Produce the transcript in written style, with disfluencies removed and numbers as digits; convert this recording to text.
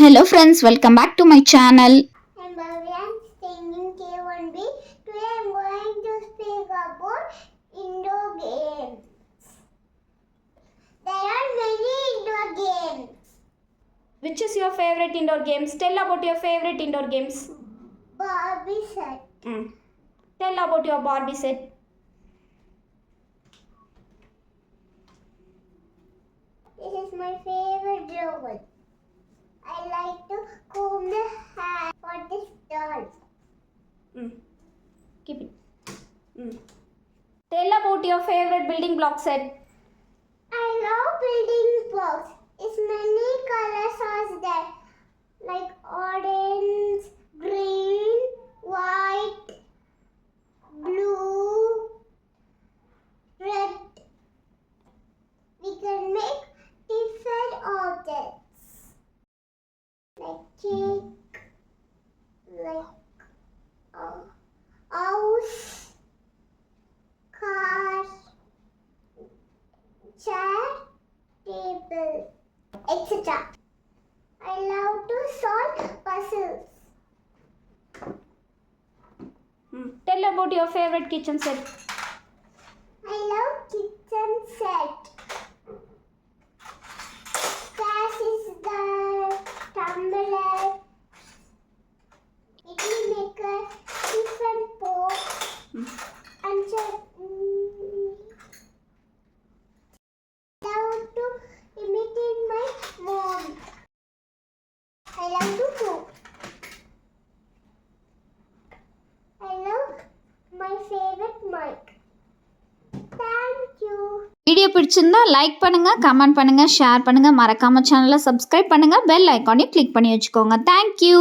Hello friends, welcome back to my channel. I'm Bhavya, staying in K1B. Today I'm going to speak about indoor games. There are many indoor games. Which is your favorite indoor games? Tell about your favorite indoor games. Barbie set. Tell about your Barbie set. This is my favorite robot. I like to comb the hair for this doll. Keep it. Tell about your favorite building block set. I love building blocks. It's many colors are there, like orange, green, white, blue, red. We can make different objects, like cake, like house, car, chair, table, etc. I love to solve puzzles. Tell about your favorite kitchen set. I love kitchen set. Gas is there, tumbler, idli maker, different pots, and I love to imitate my mom. I love to cook. I love my favorite mic. Thank you. Video பிடிச்சிருந்தா like பண்ணுங்க, comment பண்ணுங்க, share பண்ணுங்க, மறக்காம சேனலை subscribe பண்ணுங்க, bell ஐக்கானையும் click பண்ணி வச்சுக்கோங்க. Thank you.